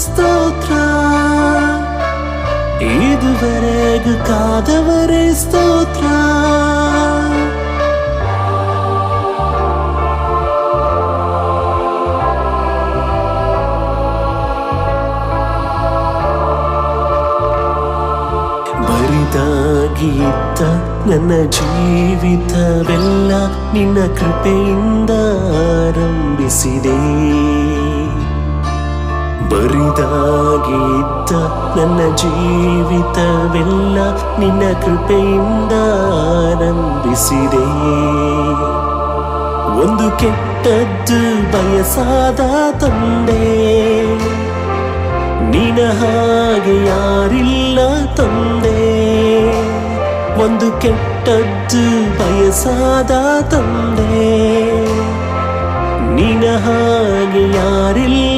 ಸ್ತೋತ್ರ ಇದುವರೆಗೂ ಕಾದವರೇ ಸ್ತೋತ್ರ. ಬರಿದಾಗಿದ್ದ ನನ್ನ ಜೀವಿತವೆಲ್ಲ ನಿನ್ನ ಕೃಪೆಯಿಂದ ಆರಂಭಿಸಿದೆ. ಬರಿದಾಗಿದ್ದ ನನ್ನ ಜೀವಿತವೆಲ್ಲ ನಿನ್ನ ಕೃಪೆಯಿಂದ ಆರಂಭಿಸಿದೆ. ಒಂದು ಕೆಟ್ಟದ್ದು ಬಯಸಾದ ತಂದೆ, ನಿನ್ನ ಹಾಗೆ ಯಾರಿಲ್ಲ ತಂದೆ. ಒಂದು ಕೆಟ್ಟದ್ದು ಬಯಸಾದ ತಂದೆ, ನಿನ್ನ ಹಾಗೆ ಯಾರಿಲ್ಲ